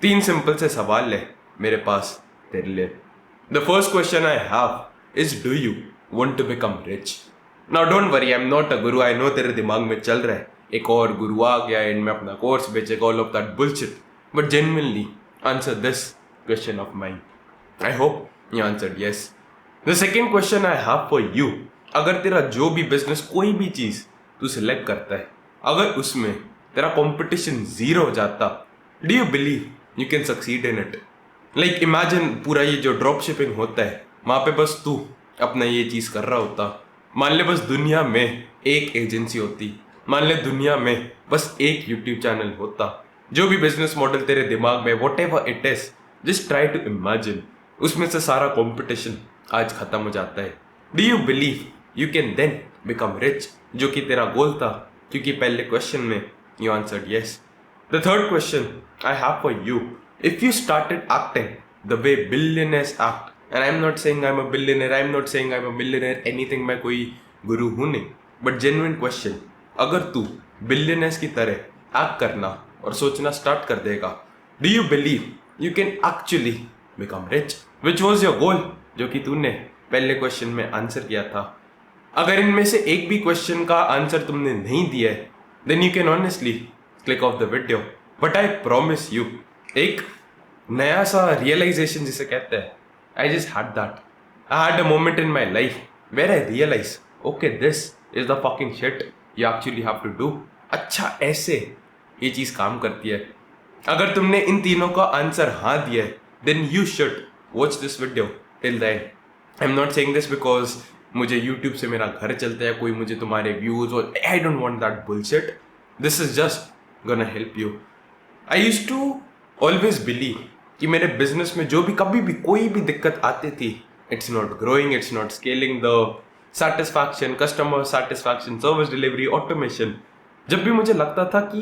तीन सिंपल से सवाल है मेरे पास तेरे लिए। The first question I have is do you want to become rich? Now don't worry, I am not a guru. I no तेरे दिमाग में चल रहा है एक और गुरु आ गया एंड में अपना कोर्स बेचेगा, all of that bullshit. But genuinely answer this question of mine. I hope you answered yes. The second question I have for you, अगर तेरा जो भी बिजनेस कोई भी चीज तू सिलेक्ट करता है, अगर उसमें तेरा कंपटीशन जीरो हो जाता, do you believe you can succeed in it? Like imagine पूरा ये जो ड्रॉप शिपिंग होता है वहां पे बस तू अपना ये चीज कर रहा होता। मान ले बस दुनिया में एक एजेंसी होती, मान ले दुनिया में बस एक यूट्यूब चैनल होता। जो भी बिजनेस मॉडल तेरे दिमाग में whatever it is, just try to imagine उसमें से सारा कंपटीशन आज खत्म हो जाता है। Do you believe you can then become rich, जो कि तेरा गोल था? क्योंकि पहले क्वेश्चन में you answered yes. The third question I have for you, if you started acting the way billionaires act, and I'm not saying I'm a billionaire, I'm not saying I'm a millionaire, anything, मैं कोई गुरु हूँ नहीं, but genuine question, अगर तू billionaires की तरह act करना और सोचना स्टार्ट कर देगा, do you believe you can actually become rich, which was your goal, जो कि तूने पहले क्वेश्चन में आंसर किया था? अगर इनमें से एक भी क्वेश्चन का आंसर तुमने नहीं दिया है, then you can honestly click off the video. But I promise you, एक नया सा रियलाइजेशन जिसे कहते हैं, I just had that. I had a moment in my life where I realise okay this is the fucking shit you actually have to do. अच्छा, ऐसे ये चीज काम करती है। अगर तुमने इन तीनों का आंसर हाँ दिया है, then you should watch this video till the end. I am not saying this because मुझे यूट्यूब से मेरा घर चलता है, कोई मुझे तुम्हारे व्यूज और I don't want that bullshit. This is just gonna help you. I use to always believe कि मेरे बिजनेस में जो भी कभी भी कोई भी दिक्कत आती थी, it's not growing, it's not scaling, the satisfaction, customer satisfaction, service delivery, automation, जब भी मुझे लगता था कि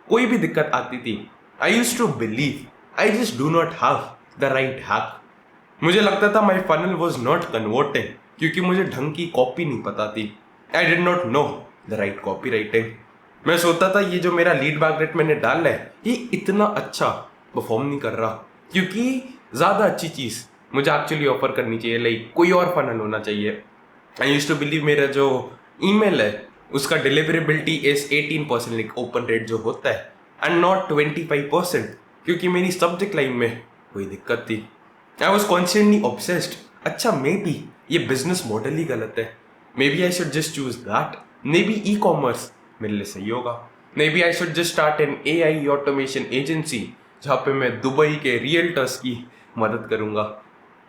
कोई भी दिक्कत आती थी, I use to believe I just do not have the right hack. मुझे लगता था my funnel was not converting क्योंकि मुझे ढंग की कॉपी नहीं पता थी। I did not know the right copywriting. मैं सोचता था ये जो मेरा लीड मैग्नेट मैंने डाला है ये इतना अच्छा परफॉर्म नहीं कर रहा, क्योंकि ज़्यादा अच्छी चीज़ मुझे एक्चुअली ऑफर करनी चाहिए, लाइक कोई और फनल होना चाहिए। आई यूज टू बिलीव मेरा जो ईमेल है उसका deliverability is 18%, like open rate जो होता है, एंड नॉट 25%, क्योंकि मेरी सब्जेक्ट लाइन में कोई दिक्कत थी। I was constantly obsessed. अच्छा, मे बी ये बिजनेस मॉडल ही गलत है, maybe I should just choose that, maybe e commerce मेरे लिए सही होगा, maybe I should just start an AI automation agency जहाँ पे मैं दुबई के रियल्टर्स की मदद करूँगा।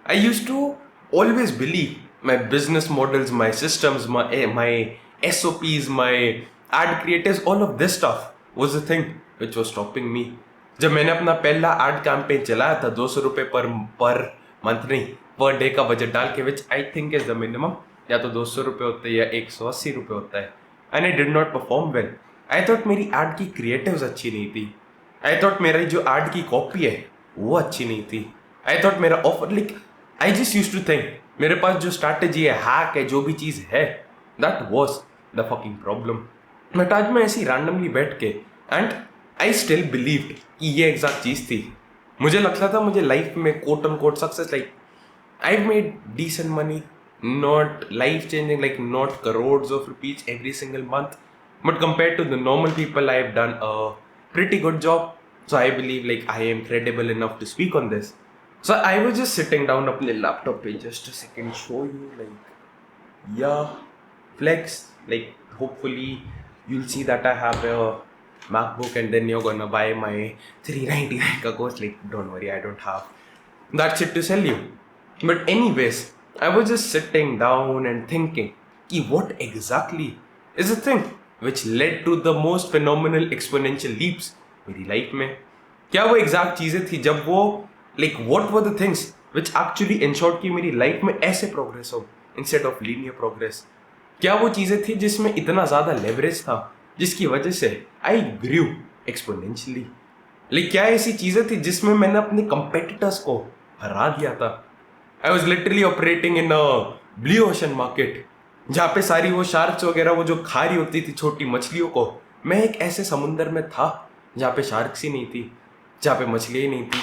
I use to always believe my business models, my systems, my SOPs, my ad creators, all of this stuff was the thing which was stopping me. जब मैंने अपना पहला एड कैंपेन चलाया था 200 रुपये पर मंथ नहीं, पर डे का budget डाल के, which I think is the minimum, या तो 200 रुपये होते हैं या 180 रुपये होता है, and I did not perform well. I thought मेरी एड की क्रिएटिव्स अच्छी नहीं थी, I thought मेरी जो एड की कॉपी है वो अच्छी नहीं थी, I thought मेरा offer, like I just used to think मेरे पास जो स्ट्रैटेजी है, हैक है, जो भी चीज़ है, that was the fucking problem. But आज मैं ऐसी रैंडमली बैठ के एंड आई स्टिल बिलीव्ड कि ये एग्जैक्ट चीज़ थी। मुझे लगता था मुझे लाइफ में quote on quote success, like I've made decent money, not life changing, like not crores of rupees every single month, but compared to the normal people I've done a pretty good job. So I believe like I am credible enough to speak on this. So I was just sitting down अपने laptop पे, just a second, show you, like yeah, flex, like hopefully you'll see that I have a MacBook and then you're gonna buy my 399 का course, like don't worry, I don't have that shit to sell you. But anyways, I was just sitting down and thinking कि what exactly is the thing which led to the most phenomenal exponential leaps मेरी life में। क्या वो exact चीज़ें थी जब वो, like what were the things which actually ensured कि मेरी लाइफ में ऐसे प्रोग्रेस हो instead of linear progress? क्या वो चीज़ें थी जिसमें इतना ज़्यादा लेवरेज था जिसकी वजह से आई ग्रू एक्सपोनेंशियली? लाइक क्या ऐसी चीज़ें थी जिसमें मैंने अपने कंपेटिटर्स को हरा दिया था? I was literally operating in a blue ocean market जहाँ पे सारी वो शार्क्स वगैरह वो जो खा रही होती थी छोटी मछलियों को, मैं एक ऐसे समुंदर में था जहाँ पे शार्क्स ही नहीं थी। जहाँ पे मछलियाँ ही नहीं थी.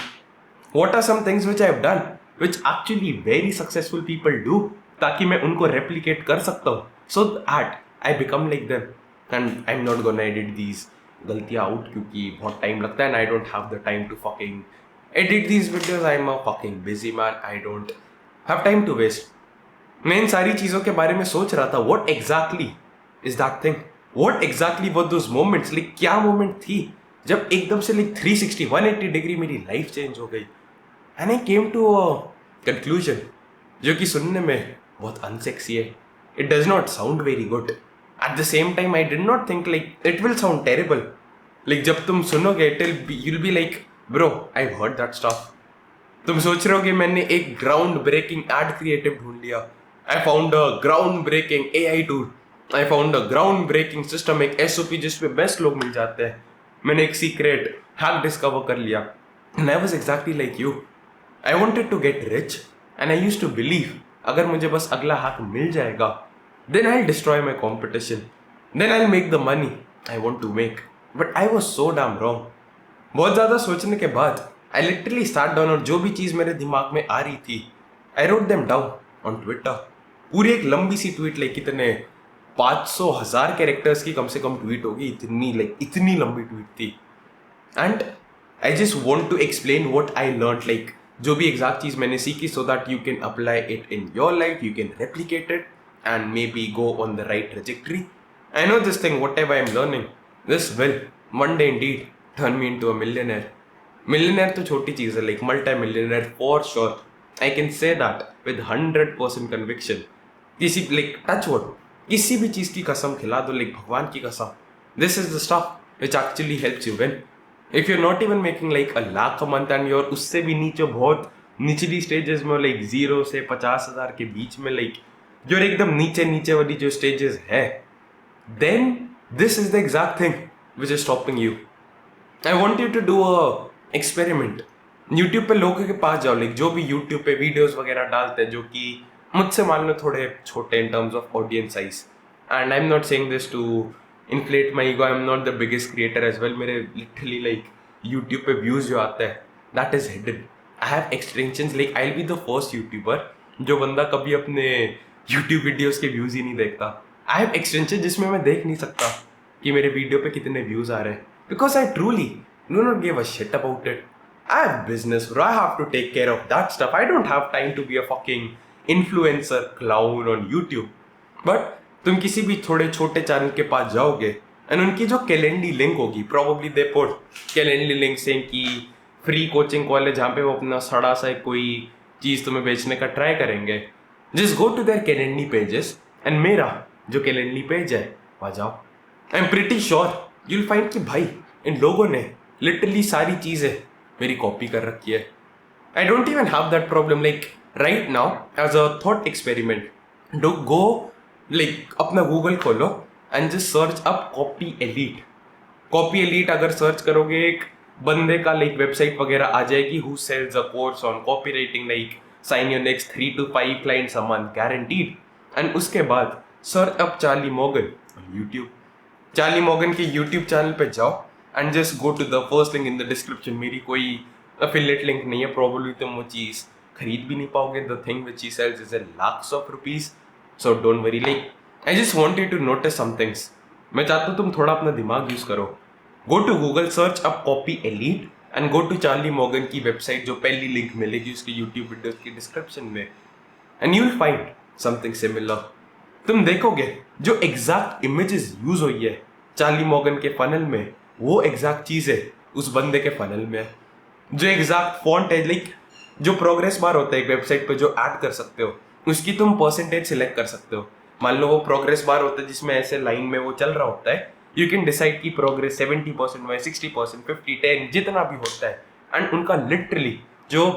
What are some things which I have done which actually very successful people do ताकि मैं उनको replicate कर सकता हूँ so that I become like them. And I'm not gonna edit these गलतियाँ out क्योंकि बहुत time लगता है and I don't have the time to fucking edit these videos. I'm a fucking busy man. I don't have time to waste. मैं इन सारी चीज़ों के बारे में सोच रहा था. What exactly is that thing? What exactly were those moments? Like क्या moment थी जब एकदम से like 360 180 डिग्री मेरी लाइफ चेंज हो गई. And I came to a conclusion जो कि सुनने में बहुत unsexy है. It does not sound very good. At the same time, I did not think like it will sound terrible. Like जब तुम सुनोगे, you'll be like, bro, I've heard that stuff. तुम सोच रहे हो कि मैंने एक ग्राउंड ब्रेकिंग एड क्रिएटिव ढूंढ लिया. I found a ground breaking AI tool. I found a ground breaking system, एक SOP जिसपे बेस्ट लोग मिल जाते हैं. मैंने एक सीक्रेट हैक डिस्कवर कर लिया. And I was exactly like you. I wanted to get rich and I used to believe अगर मुझे बस अगला हैक मिल जाएगा then I'll destroy my competition. Then I'll make the money I want to make. But I was so damn wrong. बहुत ज़्यादा सोचने के बाद I literally sat down और जो भी चीज़ मेरे दिमाग में आ रही थी I wrote them down on Twitter. पूरी एक लंबी सी ट्वीट लाइक कितने 500,000 कैरेक्टर्स की कम से कम ट्वीट होगी. इतनी लंबी ट्वीट थी. And I just want to explain what I learn like जो भी एग्जैक्ट चीज़ मैंने सीखी so that you can apply it in your life, you can replicate it and maybe go on the right trajectory. I know this thing whatever I am learning this will one day indeed turn me into a millionaire. Millionaire तो छोटी चीज़ है, like multi millionaire for sure. I can say that with 100% conviction. किसी like touch word किसी भी चीज़ की कसम खिला दो, लाइक भगवान की कसम. This is the stuff which actually helps you win. If you not even making like $1 lakh a month and you're उससे भी नीचे बहुत निचली स्टेजेस में लाइक 0 से 50,000 के बीच में लाइक जो एकदम नीचे वाली जो स्टेजेस है, then this is the exact thing which is stopping you. I want you to do a experiment. YouTube पे लोगों के पास जाओ, लाइक जो भी यूट्यूब पे वीडियोज वगैरह डालते हैं जो कि मुझसे मान लो थोड़े छोटे in terms of audience size. And I am not saying this to inflate my ego. I am not the biggest creator as well. मेरे लिटरली लाइक यूट्यूब पे व्यूज जो आता है that is hidden. I have extensions like I will be the first YouTuber जो बंदा कभी अपने YouTube videos के व्यूज ही नहीं देखता. आई हैव एक्सटेंशन जिसमें मैं देख नहीं सकता कि मेरे वीडियो पे कितने व्यूज आ रहे हैं because I truly do not give a shit about it. I have business, I have to take care of that stuff. I don't have time to be a fucking influencer clown on YouTube. But तुम किसी भी थोड़े छोटे channel के पास जाओगे and उनकी जो कैलेंडरी link होगी, probably they put कैलेंडरी लिंक से कि फ्री कोचिंग कॉलेज जहाँ पे वो अपना सड़ा सा कोई चीज़ तुम्हें बेचने का ट्राई करेंगे. Just go to their Calendly pages and मेरा जो कैलेंडरी पेज है वहाँ जाओ. I am pretty sure you will find कि भाई इन लोगों ने लिटरली सारी चीज़ें मेरी कॉपी कर रखी है. I don't even have that problem. Like right now as a thought experiment do go like अपना गूगल खोलो and just search up copy elite. Copy elite अगर सर्च करोगे एक बंदे का लाइक वेबसाइट वगैरह आ जाएगी who sells a course on copy writing, like sign your next 3 to 5 clients a month guaranteed. And उसके बाद search up Charlie Morgan on YouTube. Charlie Morgan के यूट्यूब चैनल पे जाओ and just go to the first link in the description. मेरी कोई affiliate link नहीं है, probably तुम वो चीज़ खरीद भी नहीं पाओगे. The thing which he sells is lakhs of rupees. So don't worry. Like I just want you to notice some things. मैं चाहता हूँ तुम थोड़ा अपना दिमाग यूज करो. Go to Google, search up copy elite and go to Charlie Morgan की website जो पहली लिंक मिलेगी उसके यूट्यूब वीडियोस की डिस्क्रिप्शन में and you will find something similar. तुम देखोगे जो एग्जैक्ट इमेजेस यूज हुई है चार्ली मॉर्गन के फनल में वो एग्जैक्ट चीज़ है उस बंदे के फनल में. जो एग्जैक्ट फॉन्ट है, लाइक जो प्रोग्रेस बार होता है एक वेबसाइट पे जो ऐड कर सकते हो उसकी तुम परसेंटेज सिलेक्ट कर सकते हो. मान लो वो प्रोग्रेस बार होता है जिसमें ऐसे लाइन में वो चल रहा होता है. यू कैन डिसाइड की प्रोग्रेस 70% में 60%, 50, 10 जितना भी होता है. एंड उनका लिटरली जो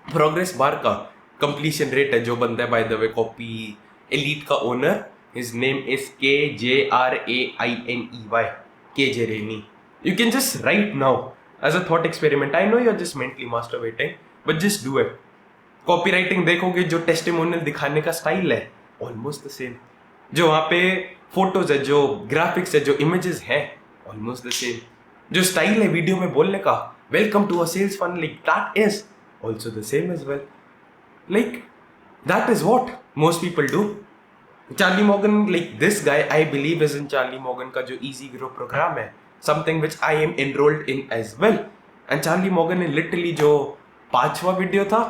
प्रोग्रेस बार का कंप्लीशन रेट है जो बंदा है by the way copy elite का owner, his name is KJRAINEY, KJ Rainey. You can just write now as a thought experiment. I know you're just mentally masturbating, but just do it. Copywriting देखोगे जो testimonial दिखाने का style है almost the same. जो वहाँ पे photos है, जो ग्राफिक्स है, जो इमेजेस हैं ऑलमोस्ट द सेम. जो स्टाइल है वीडियो में बोलने का welcome to a sales funnel. Like that is also the same as well. Like that is what most people do. Charlie Morgan, like this guy, I believe is in Charlie Morgan का जो Easy Grow program है, something which I am enrolled in as well. And Charlie Morgan ने literally जो 5वां video था,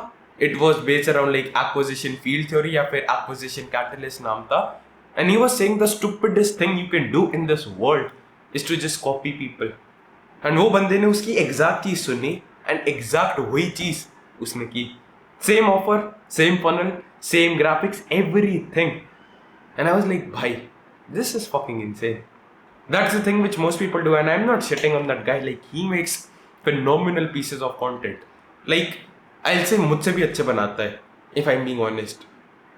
it was based around like acquisition field theory या फिर acquisition catalyst नाम था. And he was saying the stupidest thing you can do in this world is to just copy people. And वो बंदे ने उसकी एग्जैक्ट चीज सुनी एंड एग्जैक्ट वही चीज उसने की. Same offer, same funnel, same graphics, everything. And I was like, bhai, this is fucking insane. That's the thing which most people do, and I'm not shitting on that guy. Like, he makes phenomenal pieces of content. Like, I'll say मुझसे भी अच्छे बनाता है, if I'm being honest.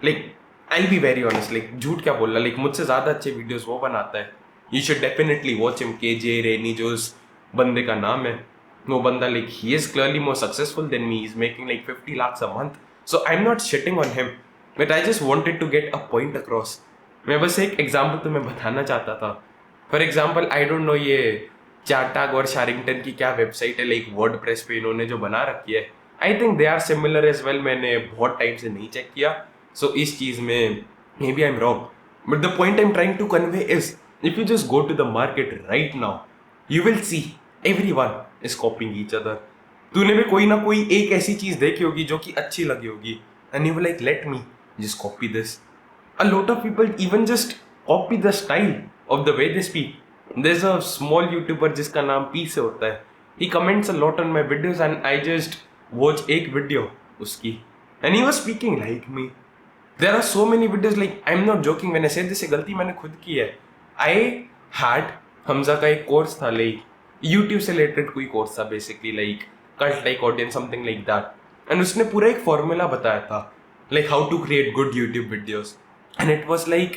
Like, I'll be very honest. Like, झूठ क्या बोल रहा, like मुझसे ज़्यादा अच्छे videos वो बनाता है. You should definitely watch him. KJ Rainey जो उस बंदे का नाम है, वो बंदा like he is clearly more successful than me. He's making like 50 lakhs a month. So I'm not shitting on him. But I just wanted to get a point across. मैं बस एक एग्जाम्पल तुम्हें बताना चाहता था. For example I don't no ये चार्टाग और शारिंगटन की क्या वेबसाइट है, लाइक वर्डप्रेस पे इन्होंने जो बना रखी है. I think they are similar as well. मैंने बहुत टाइम से नहीं चेक किया, सो इस चीज़ में maybe I am wrong. But the point I am trying to convey is if you just go to the market right now, you will see everyone is copying each other. तूने भी कोई ना कोई एक ऐसी चीज़ देखी होगी जो कि अच्छी लगी होगी, and you will like let me just copy this. A lot of people even just copy the style of the way they speak. There's a small YouTuber जिसका नाम P से होता है. He comments a lot on my videos and I just watch एक video उसकी and he was speaking like me. There are so many videos, like I'm not joking when I say this. गलती मैंने खुद की है. I had Hamza का एक course था, like YouTube से related कोई कोर्स था basically, like cult like audience something like that. And उसने पूरा एक फॉर्मूला बताया था, like how to create good YouTube videos, and it was like,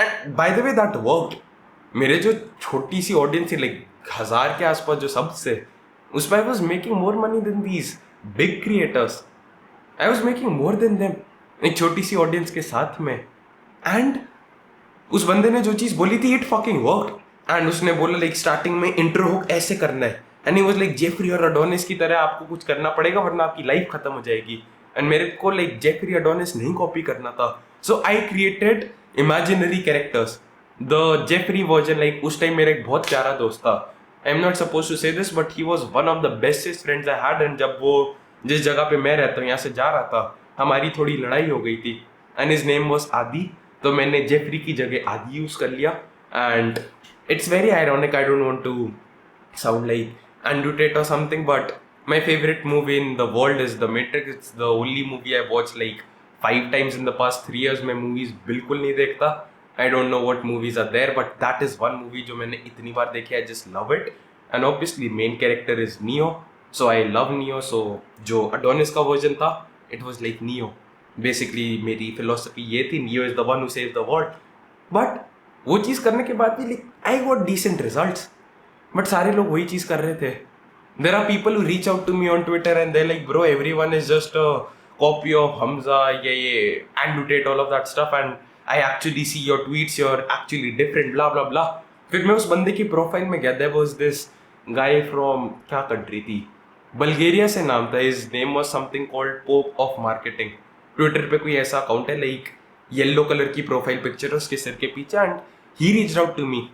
and by the way that worked. मेरे जो छोटी सी ऑडियंस थी, like 1000 के आसपास जो सब से, उस पर I was making more money than these big creators. I was making more than them एक छोटी सी ऑडियंस के साथ में. and उस बंदे ने जो चीज़ बोली थी, it fucking worked. and उसने बोला like स्टार्टिंग में इंट्रो हुक ऐसे करना है, and he was like Jeffrey और अडोनिस की तरह आपको कुछ करना पड़ेगा वरना आपकी लाइफ खत्म हो जाएगी. एंड मेरे को लाइक जेफरी अडोनिस नहीं कॉपी करना था, so I created imaginary characters. The Jeffrey version, like उस टाइम मेरा एक बहुत प्यारा दोस्त था. I am not suppose to say this but he was one of the bestest friends I had. And जब वो जिस जगह पे मैं रहता हूँ यहाँ से जा रहा था, हमारी थोड़ी लड़ाई हो गई थी एंड हिज नेम वॉज आदि. तो मैंने जेफरी की जगह आदि यूज कर लिया. And it's very ironic. I don't want to sound like annotate or something, but my favorite movie in the world is The Matrix. It's the only movie I watched like 5 times in the past 3 years. मैं movies बिल्कुल नहीं देखता. I don't know what movies are there, but that is one movie जो मैंने इतनी बार देखी. I just love it. And obviously main character is Neo, so I love Neo. So जो Adonis का version था, it was like Neo. Basically मेरी philosophy ये थी, Neo is the one who saves the world. But वो चीज़ करने के बाद भी like I got decent results. But सारे लोग वही चीज़ कर रहे थे. There are people who reach out to me on Twitter and they like bro everyone is just a copy of Hamza, ये and all of that stuff, and I actually see your tweets, you are actually different, blah blah blah. फिर मैं उस बंदे की profile में गया. There was this guy from क्या country थी, बल्गेरिया से नाम था. His name was something called pope of marketing. Twitter पे कोई ऐसा अकाउंट है, लाइक येलो कलर की प्रोफाइल पिक्चर है उसके सिर के पीछे. And he reached out to me.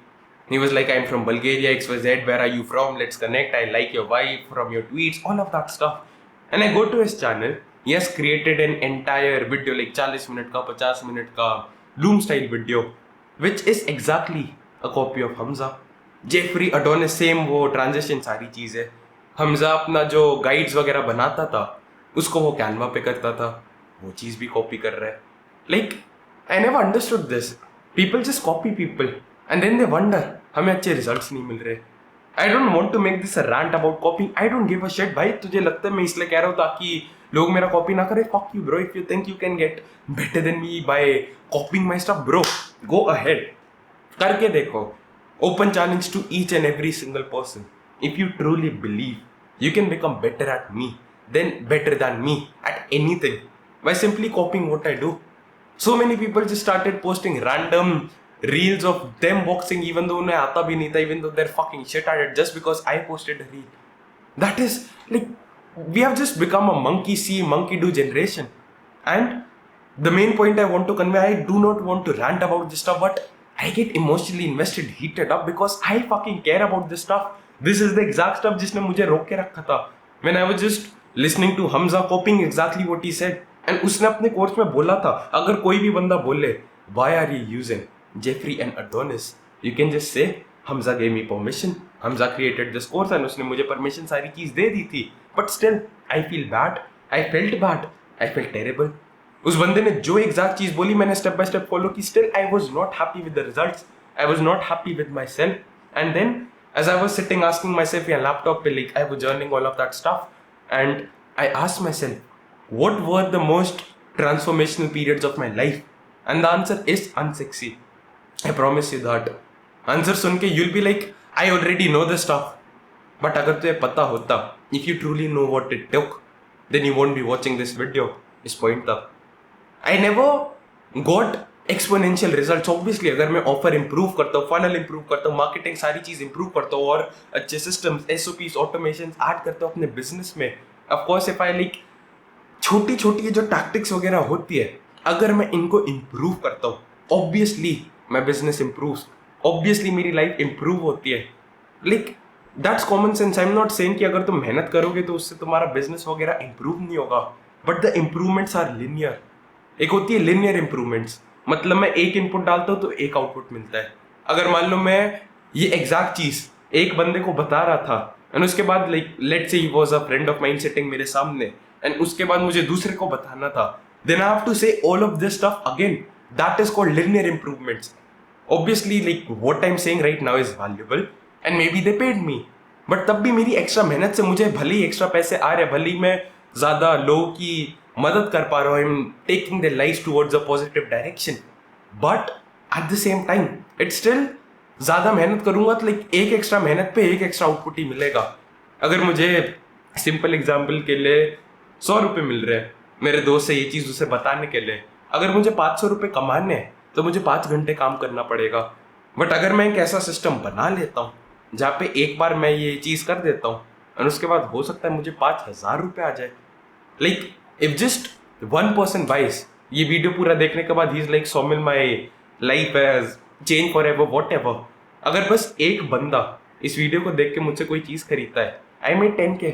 He was like, I'm from Bulgaria, XYZ, where are you from? Let's connect. I like your vibe from your tweets, all of that stuff. And I go to his channel. He has created an entire video, like 40 minute का, 50 minute का Loom style video, which is exactly a copy of Hamza. Jeffrey Adonis, same वो transition सारी चीज़ है. Hamza अपना जो guides वगैरह बनाता था, उसको वो Canva पे करता था. वो चीज़ भी copy कर रहा है. Like, I never understood this. People just copy people. And then they wonder, हमें अच्छे रिजल्ट्स नहीं मिल रहे. I don't want to make this a rant about copying. I don't give a shit. भाई तुझे लगता है मैं इसलिए कह रहा हूँ ताकि लोग मेरा कॉपी ना करें? Fuck you bro. If you think you can get better than me by copying my stuff, bro, go ahead. करके देखो. Open challenge to each and every single person. If you truly believe you can become better at me, then better than me at anything by simply copying what I do. So many people just started posting random reels of them boxing even though उन्हें आता भी नहीं था, even though they're fucking shit at it, just because I posted a reel. That is like, we have just become a monkey see, monkey do generation. And the main point I want to convey, I do not want to rant about this stuff, but I get emotionally invested, heated up because I fucking care about this stuff. This is the exact stuff जिसने मुझे रोक के रखा था. When I was just listening to Hamza copying exactly what he said. And उसने अपने course में बोला था, अगर कोई भी बंदा बोले, why are you using Jeffrey and Adonis? You can just say, Hamza gave me permission. Hamza created this course and उसने मुझे permission सारी चीज दे दी थी. But still, I feel bad. I felt bad. I felt terrible. उस बंदे ने जो exact चीज बोली मैंने स्टेप बाय स्टेप फॉलो की. Still I was not happy with the results. I was not happy with myself. And then as I was sitting asking myself या laptop पे, like I was journaling all of that stuff, and I asked myself, what were the most transformational periods of my life? And the answer is unsexy. I promise you that. Answer सुन के you'll be like, I already know this stuff. But अगर तुझे पता होता, if you truly know what it took, then you won't be watching this video. इस point तक I never got exponential results. Obviously अगर मैं ऑफर इंप्रूव करता हूँ, फनल इंप्रूव करता हूँ, मार्केटिंग सारी चीज इंप्रूव करता हूँ और अच्छे सिस्टम्स, SOPs, ऑटोमेशन ऐड करता हूँ अपने बिजनेस में, of course if I like छोटी छोटी जो टैक्टिक्स वगैरह होती है, अगर मैं इनको इंप्रूव करता हूँ, obviously my business improves, obviously मेरी लाइफ इंप्रूव होती है. Like that's common sense. I am not saying कि अगर तुम मेहनत करोगे तो उससे तुम्हारा बिजनेस वगैरह इंप्रूव नहीं होगा, but the improvements are linear. एक होती है लिनियर इंप्रूवमेंट्स, मतलब मैं एक इनपुट डालता हूँ तो एक आउटपुट मिलता है. अगर मान लो मैं ये एग्जैक्ट चीज एक बंदे को बता रहा था एंड उसके बाद लाइक लेट्स से he was a friend of mine sitting मेरे सामने एंड उसके बाद मुझे दूसरे को बताना था, देन आई हैव टू से all of this stuff again. That is called linear improvements. Obviously, like what I'm saying right now is valuable and maybe they paid me. But तब भी मेरी एक्स्ट्रा मेहनत से मुझे भले ही एक्स्ट्रा पैसे आ रहे हैं, भले ही मैं ज़्यादा लोगों की मदद कर पा रहा हूँ, I am taking their life towards a positive direction, but at the same time it's still ज़्यादा मेहनत करूँगा तो लाइक एक एक्स्ट्रा मेहनत पे एक एक्स्ट्रा आउटपुट ही मिलेगा. अगर मुझे सिंपल एग्जाम्पल के लिए 100 रुपये मिल रहे हैं मेरे दोस्त से ये चीज़ उसे बताने के लिए, अगर मुझे 500 रुपये कमाने हैं तो मुझे 5 घंटे काम करना पड़ेगा. बट अगर मैं एक ऐसा सिस्टम बना लेता हूँ जहाँ पे एक बार मैं ये चीज़ कर देता हूँ और उसके बाद हो सकता है मुझे 5,000 रुपये आ जाए. लाइक इफ जस्ट 1% बाइस ये वीडियो पूरा देखने के बाद he is like Saumil my life has change for ever what ever. अगर बस एक बंदा इस वीडियो को देख के मुझसे कोई चीज़ खरीदता है, आई मेड 10K.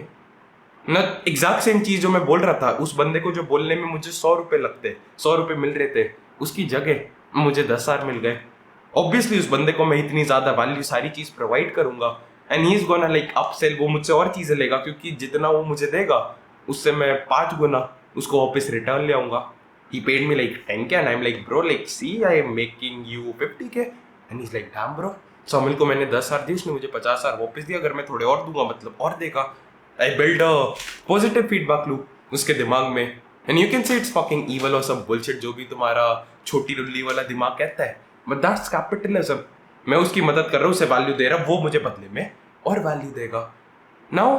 ना एग्जैक्ट सेम चीज़ जो मैं बोल रहा था, उस बंदे को जो बोलने में मुझे 100 रुपये लगते, 100 रुपये मिल रहे थे, उसकी जगह मुझे 10,000 मिल गए. ऑब्वियसली उस बंदे को मैं इतनी ज़्यादा वैल्यू सारी चीज़ प्रोवाइड करूंगा and he is gonna like upsell. वो मुझसे और चीज़ें लेगा क्योंकि जितना वो मुझे देगा उससे मैं 5 गुना उसको वापस रिटर्न ले आऊंगा. He paid me like 10K and I am like bro like see I am making you 50K and is like damn bro. Saumil को मैंने 10,000 दिए, उसने मुझे 50,000 वापस दिया. अगर मैं थोड़े और दूंगा मतलब और देगा. I build a positive feedback loop उसके दिमाग में. And you can say it's fucking evil और सम बुलशिट जो भी तुम्हारा छोटी रुल्ली वाला दिमाग कहता है, बट दैट्स कैपिटलिज्म. मैं उसकी मदद कर रहा हूँ, उसे वैल्यू दे रहा, वो मुझे बदले में और वैल्यू देगा. नाउ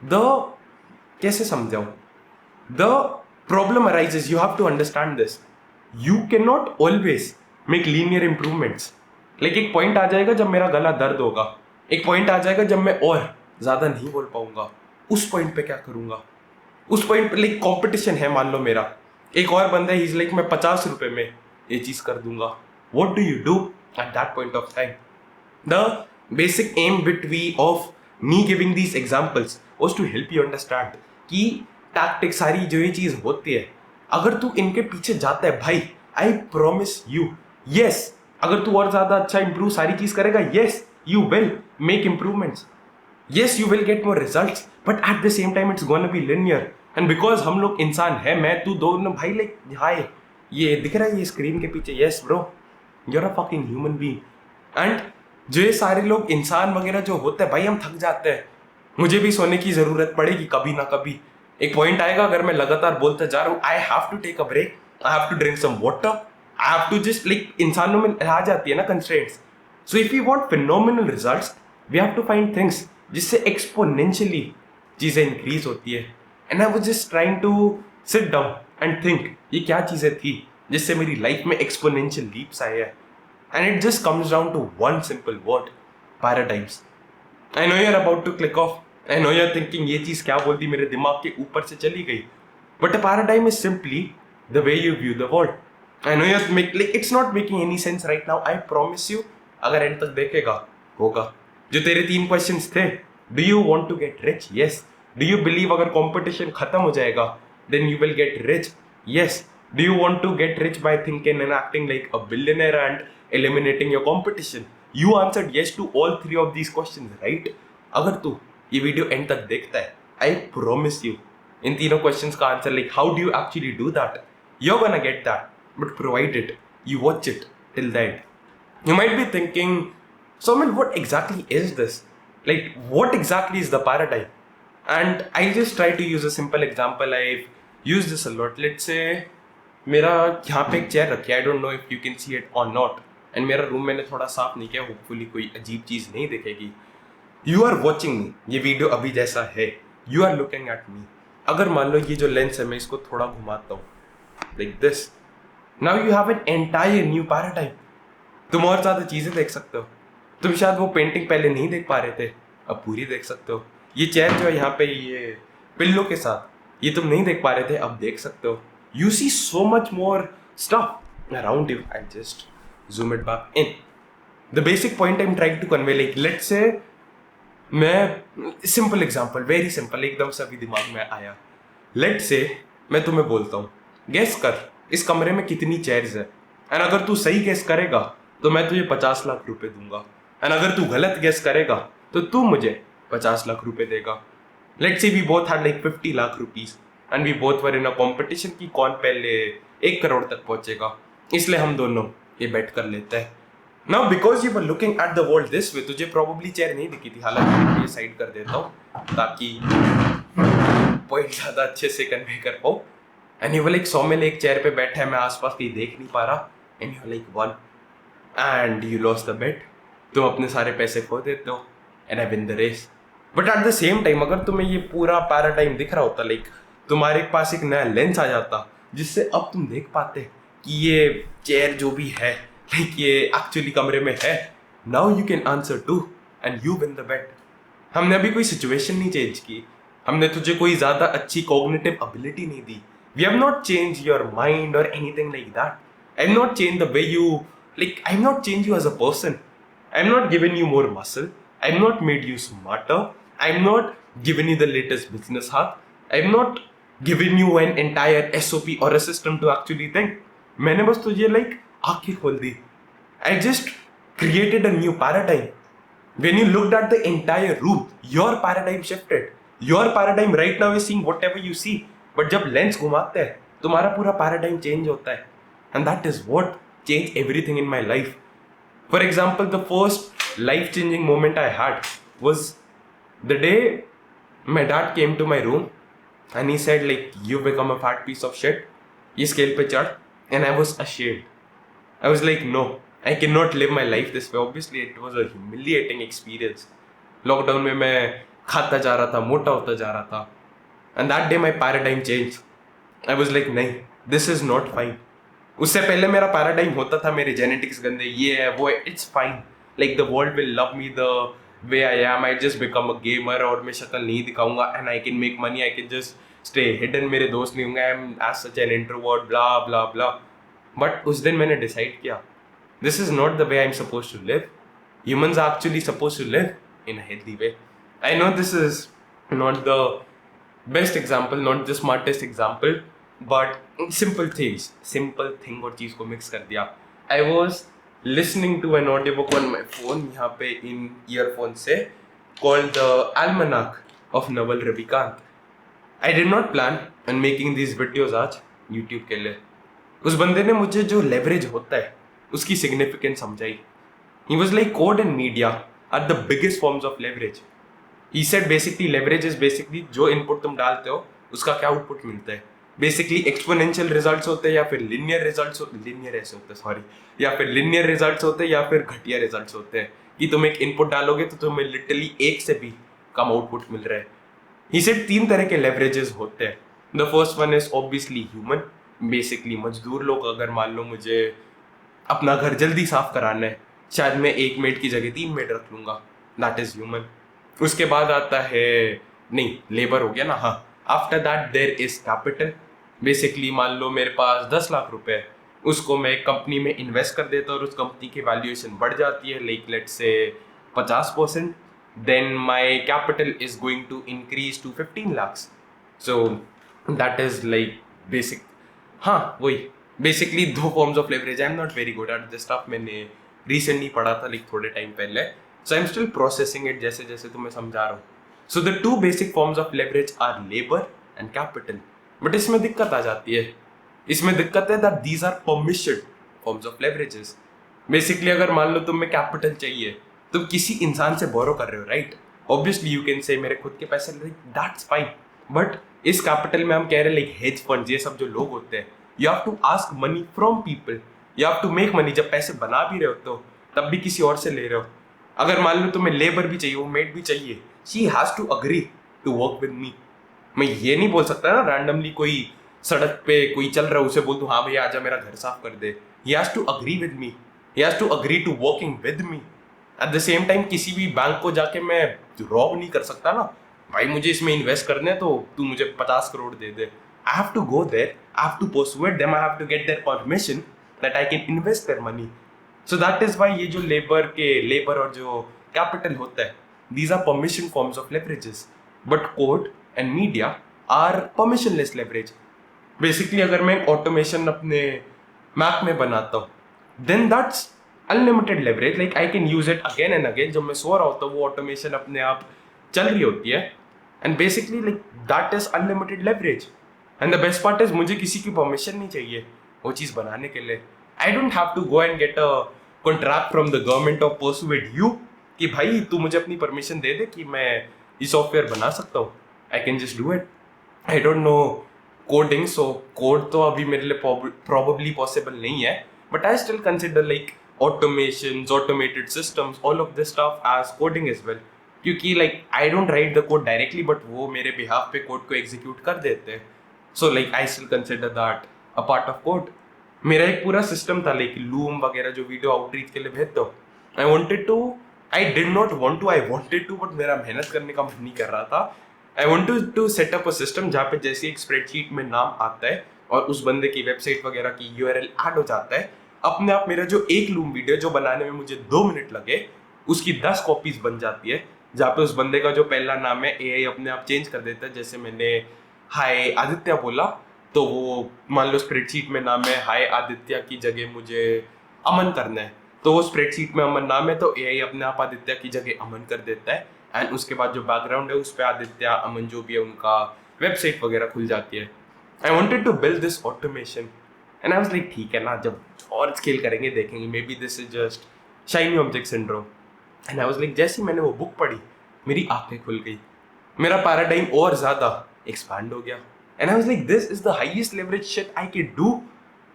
द कैसे समझाऊं, the problem arises, you have to understand this, you can not always make linear improvements. Like एक पॉइंट आ जाएगा जब मेरा गला दर्द होगा, एक पॉइंट आ जाएगा जब मैं और ज्यादा नहीं बोल पाऊंगा. उस पॉइंट पे क्या करूंगा? उस पॉइंट पे लाइक कॉम्पिटिशन है, मान लो मेरा एक और बंदा है, लाइक मैं 50 रुपए में ये चीज कर दूंगा. What do you do at that point of time? The basic aim of me giving these examples was to help you understand कि टैक्टिक सारी जो ये चीज होती है, अगर तू इनके पीछे जाता है भाई, आई प्रॉमिस यू, यस अगर तू और ज्यादा अच्छा इंप्रूव सारी चीज करेगा, yes you will make improvements, yes you will get more results, but at the same time it's gonna be linear. and because हम लोग इंसान है, मैं तू दोनों भाई, लाइक हाय ये दिख रहा है ये स्क्रीन के पीछे, yes bro you're a fucking human being. and जो ये सारे लोग इंसान वगैरह जो होते हैं भाई, हम थक जाते हैं. मुझे भी सोने की जरूरत पड़ेगी कभी ना कभी. एक पॉइंट आएगा अगर मैं लगातार बोलता जा रहा हूँ, I have to take a break, I have to drink some water, I have to just like इंसानों में आ जाती है ना constraints. So if you want phenomenal results we have to find things जिससे एक्सपोनेंशियली चीजें इंक्रीज होती है. And I was just trying to sit down and think ये क्या चीजें थी जिससे मेरी लाइफ में एक्सपोनेंशियल लीप्स आए हैं. And it just comes down to one simple word, paradigms. I know you are about to click off, I know you are thinking ये चीज क्या बोल दी, मेरे दिमाग के ऊपर से चली गई. But a paradigm is simply the way you view the world. I know you are like it's not making any sense right now. I promise you, अगर एंड तक देखेगा होगा. जो तेरे 3 क्वेश्चंस थे, do you want to get rich? Yes. Do you believe अगर competition खत्म हो जाएगा then you will get rich? Yes. Do you want to get rich by thinking and acting like a billionaire and eliminating your competition? You answered yes to all 3 of these questions, right? अगर तू ये video and तक देखता है, I promise you in तीनों questions का answer, like how do you actually do that, you're gonna get that. But provided you watch it till the end. You might be thinking, Soumil, what exactly is this? Like, what exactly is the paradigm? And I'll just try to use a simple example. I've used this a lot. Let's say मेरा यहाँ पे एक chair रखी है. I don't know if you can see it or not. And मेरा room मैंने थोड़ा साफ नहीं किया, होपफुली कोई अजीब चीज़ नहीं दिखेगी. यू आर वॉचिंग मी, ये वीडियो अभी जैसा है, you are looking at me. अगर मान लो ये जो लेंस है मैं इसको थोड़ा घुमाता हूँ like this, now you have an entire new paradigm. तुम और ज़्यादा चीज़ें देख सकते हो. तुम शायद वो पेंटिंग पहले नहीं देख पा रहे थे, अब पूरी देख सकते हो. ये चेयर जो है यहाँ पे ये पिल्लो के साथ, ये तुम नहीं देख पा रहे थे, अब देख सकते हो. You see so much more stuff around you. I just zoom it back in. The basic point I'm trying to convey, like let's say मैं simple example, very simple, एकदम से अभी दिमाग में आया. Let's say मैं तुम्हें बोलता हूँ guess कर इस कमरे में कितनी चेयर्स है, एंड अगर तू सही guess करेगा तो मैं तुझे 50 लाख रुपए दूंगा, एंड अगर तू गलत guess करेगा तो तू मुझे 50 लाख रुपए देगा. Let's say we both had like 50 lakh rupees and we both were in a competition कि कौन पहले 1 करोड़ तक पहुंचेगा. इसलिए हम दोनों ये बेट कर लेते हैं. Now because you were looking at the world this way, तुझे प्रोबेबली चेयर नहीं दिखी थी, हालांकि ये साइड कर देता हूँ ताकि पॉइंट ज़्यादा अच्छे से कन्वे कर पाऊँ. And you were like Saumil एक चेयर पे बैठा है, मैं आसपास कहीं देख नहीं पा रहा, and you like won and you lost the bet. तुम अपने सारे पैसे खो देते हो and I win the race. But at the same time अगर तुम्हें ये पूरा पैराडाइम दिख रहा होता, लाइक तुम्हारे पास एक नया लेंस आ जाता जिससे अब तुम देख पाते कि ये चेयर जो भी है लाइक ये एक्चुअली कमरे में है. Now you can answer too and you win the bet. हमने अभी कोई सिचुएशन नहीं चेंज की, हमने तुझे कोई ज़्यादा अच्छी कॉग्निटिव एबिलिटी नहीं दी. We have not change your mind और anything like that. I have not change the way you, like I have not change you as a person. I have not given you more muscle. I have not made you smarter. I have not given you the latest business hack. I have not given you an entire SOP और a system to actually think. मैंने बस तुझे like आंखें खोल दी. I just created a new paradigm. When you looked at the entire room your paradigm shifted. Your paradigm right now is seeing whatever you see, but जब lens घुमाते हैं तुम्हारा पूरा पैराडाइम चेंज होता है. And that is what change everything in my life. For example the first life changing moment I had was the day my dad came to my room and he said like you become a fat piece of shit. ये scale पे चढ़. And I was ashamed. I was like, no, I cannot live my life this way. Obviously, it was a humiliating experience. Lockdown में मैं खाता जा रहा था, मोटा होता जा रहा था. And that day my paradigm changed. I was like, नहीं, this is not fine. उससे पहले मेरा paradigm होता था, मेरे genetics गंदे, ये है, वो है, it's fine. Like the world will love me the way I am. I just become a gamer और मैं शक्ल नहीं दिखाऊंगा and I can make money. I can just stay hidden, मेरे दोस्त नहीं होंगे, I am as such an introvert, blah blah blah. But उस दिन मैंने डिसाइड किया this is not the way I am suppose to live. Humans are actually suppose to live in a healthy way. I know this is not the best example, not the smartest example, but simple thing और चीज़ को mix कर दिया. I was listening to an audio book on my phone, यहाँ पे इन earphone से, called the almanac of Naval Ravikant. I did not plan on making these videos आज YouTube के लिए. उस बंदे ने मुझे जो लेवरेज होता है उसकी सिग्निफिकेंस समझाई. He was like code and media are the biggest forms of leverage. He said basically leverage is basically जो इनपुट तुम डालते हो उसका क्या आउटपुट मिलता है. बेसिकली एक्सपोनेंशियल रिजल्ट्स होते हैं या फिर लिनियर रिजल्ट्स लिनियर ऐसे होते हैं सॉरी, या फिर लिनियर रिजल्ट्स होते हैं या फिर घटिया रिजल्ट्स होते हैं कि तुम एक इनपुट डालोगे तो तुम्हें लिटरली एक से भी कम आउटपुट मिल रहा है. He said 3 तरह के लेवरेजेस होते हैं. The first one is obviously human. Basically मजदूर लोग, अगर मान लो मुझे अपना घर जल्दी साफ कराना है, शायद मैं 1 मिनट की जगह 3 मिनट रख लूँगा, दैट इज ह्यूमन. उसके बाद आता है, नहीं लेबर हो गया ना, हाँ। After that there is capital. Basically मान लो मेरे पास 10 लाख रुपए है, उसको मैं एक कंपनी में इन्वेस्ट कर देता हूँ और उस कंपनी की वैल्यूएशन बढ़ जाती है, like let's say 50%, then my capital is going to increase to 15 lakhs। So that is like basic, हाँ वही बेसिकली दो forms of leverage. I am not very good at this stuff, मैंने recently पढ़ा था like थोड़े time पहले, so I am still processing it जैसे जैसे तुम्हें समझा रहा हूँ। So the two basic forms of leverage are labour and capital. But इसमें दिक्कत आ जाती है, इसमें दिक्कत है that these are permission forms of leverages. Basically अगर मान लो तुम्हें कैपिटल चाहिए, तुम किसी इंसान से बोरो कर रहे हो, right? Obviously you can say मेरे खुद के पैसे, दैट्स फाइन। बट इस कैपिटल में हम कह रहे हैं लाइक हेज फंड, ये सब जो लोग होते हैं, you have to ask money from people, you have to make money. जब पैसे बना भी रहे हो तो तब भी किसी और से ले रहे हो। अगर मान लो तुम्हें लेबर भी चाहिए, वो मेड भी चाहिए, she has to agree to work with me. मैं ये नहीं बोल सकता ना रैंडमली कोई सड़क पे कोई चल रहा है उसे बोल दूं हाँ भैया आजा मेरा घर साफ कर दे। He has to agree with me, he has to agree to working with me. At the same time किसी भी बैंक को जाके मैं रॉब नहीं कर सकता ना, भाई मुझे इसमें इन्वेस्ट करने हैं तो तू मुझे 50 करोड़ दे दे। I have to go there, I have to persuade them, I have to get their permission that I can invest their money. So that is why ये जो लेबर और जो कैपिटल होता है, these are permission forms of leverages, but code and media are permissionless leverage. Basically अगर मैं automation अपने Mac में बनाता हूँ, then that's unlimited leverage, like I can use it again and again। जब मैं सो रहा होता हूँ वो automation अपने आप चल रही होती है, and basically like that is unlimited leverage। and the best part is मुझे किसी की permission नहीं चाहिए वो चीज़ बनाने के लिए। I don't have to go and get a contract from the government or persuade you कि भाई तू मुझे अपनी परमिशन दे दे कि मैं ये सॉफ्टवेयर बना सकता हूँ। I can just do it. I don't know coding, so code तो अभी मेरे लिए प्रॉबली पॉसिबल नहीं है, but I still consider like automation, automated systems, all of this stuff as coding as well. क्योंकि like I don't write the code directly, but वो मेरे behalf पे कोड को एग्जीक्यूट कर देते हैं। So like I still consider that a part of code. मेरा एक पूरा सिस्टम था लाइक लूम वगैरह जो वीडियो आउटरीच के लिए भेजता हूँ। I wanted to, I did not want to, I wanted to, but मेरा मेहनत करने का मन नहीं कर रहा था। I wanted to set up a system जहाँ पे जैसे एक स्प्रेडशीट में नाम आता है और उस बंदे की वेबसाइट वगैरह की URL ऐड हो जाता है, अपने आप मेरा जो एक लूम वीडियो जो बनाने में मुझे 2 मिनट लगे उसकी 10 कॉपीज बन जाती है, जहाँ पे उस बंदे का जो पहला नाम है AI अपने आप चेंज कर देता है। जैसे मैंने हाय आदित्य बोला तो वो मान लो स्प्रेडशीट में नाम है हाय आदित्य की जगह मुझे अमन करना है, तो वो स्प्रेडशीट में अमन नाम है तो AI अपने आप आदित्य की जगह अमन कर देता है, एंड उसके बाद जो बैकग्राउंड है उस पर आदित्य अमन जो भी है उनका वेबसाइट वगैरह खुल जाती है। I wanted to build this automation and I was like ठीक है ना, जब और स्केल करेंगे देखेंगे, maybe this is just shiny object syndrome. And I was like जैसे ही मैंने वो बुक पढ़ी मेरी आंखें खुल गई, मेरा पैराडाइम और ज्यादा एक्सपैंड हो गया। And I was like this is the highest leverage shit I can do,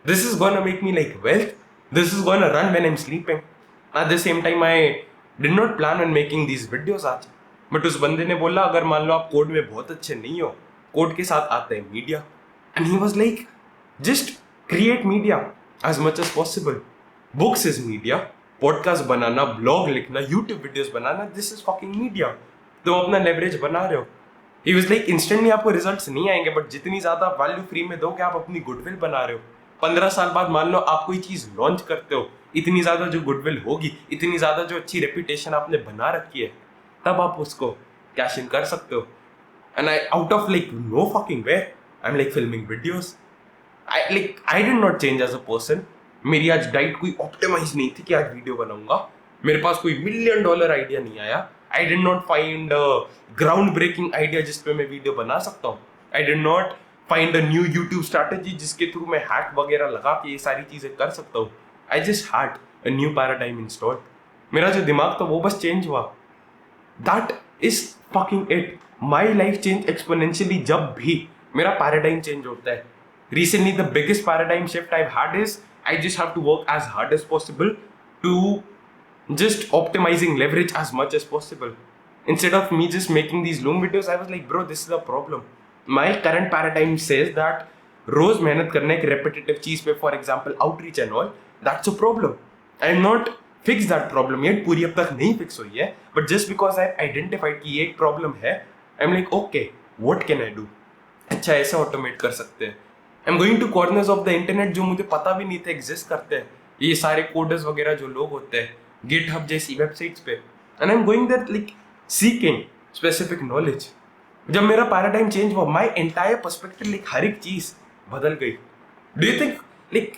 this is gonna make me like wealth, this is going to run when I'm sleeping। At the same time I did not plan on making these videos आज, but उस बंदे ने बोला अगर मान लो आप code में बहुत अच्छे नहीं हो, कोड के साथ आता है media, and he was like just create media as much as possible। books is media, podcast बनाना, ब्लॉग लिखना, यूट्यूब वीडियोस बनाना, this is fucking media। तुम अपना लेवरेज बना रहे हो। He was like इंस्टेंटली आपको रिजल्ट्स नहीं आएंगे, बट जितनी ज्यादा वैल्यू फ्री में दोगे आप अपनी गुडविल बना रहे हो। 15 साल बाद मान लो आप कोई चीज लॉन्च करते हो, इतनी ज्यादा जो गुडविल होगी, इतनी ज्यादा जो अच्छी रेपुटेशन आपने बना रखी है, तब आप उसको कैश इन कर सकते हो। And I out of like no fucking where I am like filming videos. I did not change as a person. मेरी आज डाइट कोई ऑप्टिमाइज नहीं थी कि आज वीडियो बनाऊंगा, मेरे पास कोई $1 मिलियन आइडिया नहीं आया। I did not find ground breaking idea जिसपे मैं वीडियो बना सकता हूँ। I did not find a new YouTube strategy जिसके थ्रू मैं हैक वगैरह लगा के ये सारी चीजें कर सकता हूँ। I just had a new paradigm installed. मेरा जो दिमाग था वो बस चेंज हुआ। That is fucking it. My life change exponentially जब भी मेरा पैराडाइम चेंज होता है। Recently the biggest paradigm shift I had is I just have to work as hard as possible to just optimizing leverage as much as possible. Instead of me just making these Loom videos, I was like, bro, this is a problem. My current paradigm says that रोज मेहनत करना एक repetitive चीज पे, for example outreach and all, that's a problem. I am not fix that problem yet, पूरी अब तक नहीं fix हुई है, but just because I identified कि ये एक प्रॉब्लम है, I am like okay what can I do, अच्छा ऐसे ऑटोमेट कर सकते हैं। I am going to corners of the internet जो मुझे पता भी नहीं थे एग्जिस्ट करते हैं, ये सारे कोडर्स वगैरह जो लोग होते हैं गिटहब जैसी वेबसाइट्स पे, and I am going that like seeking specific knowledge. जब मेरा पैराडाइम चेंज हुआ, माय एंटायर पर्सपेक्टिव, लाइक हर एक चीज बदल गई। डू यू थिंक लाइक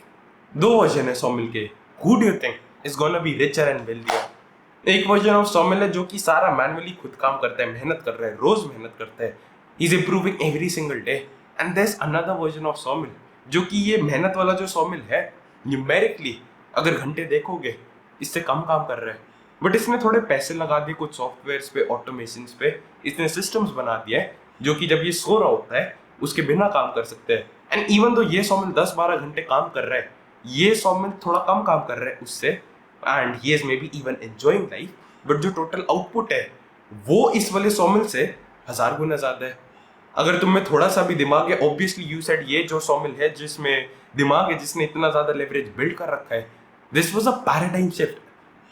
दो वर्जन है सौमिल के, who do you think is gonna be richer and wealthier? एक वर्जन ऑफ सौमिल है जो कि सारा मैनुअली खुद काम करता है, मेहनत कर रहा है, रोज मेहनत करता है, is improving every single day. And there is another version of Saumil जो कि ये मेहनत वाला जो सौमिल है, न्यूमेरिकली अगर घंटे देखोगे इससे कम काम कर रहा है, बट इसने थोड़े पैसे लगा दिए कुछ सॉफ्टवेयर्स पे, ऑटोमेशन पे, इसने सिस्टम्स बना दिया है जो कि जब ये सो रहा होता है उसके बिना काम कर सकते हैं। एंड इवन दो ये सौमिल 10-12 घंटे काम कर रहा है, ये सौमिल थोड़ा कम काम कर रहा है उससे, and he is may be even enjoying life, but जो टोटल आउटपुट है वो इस वाले सौमिल से 1000 गुना ज्यादा है। अगर तुम में थोड़ा सा भी दिमाग है, ऑब्वियसली यू सेड ये जो सौमिल है जिसमें दिमाग है, जिसने इतना ज्यादा लेवरेज बिल्ड कर रखा है, this was a paradigm shift.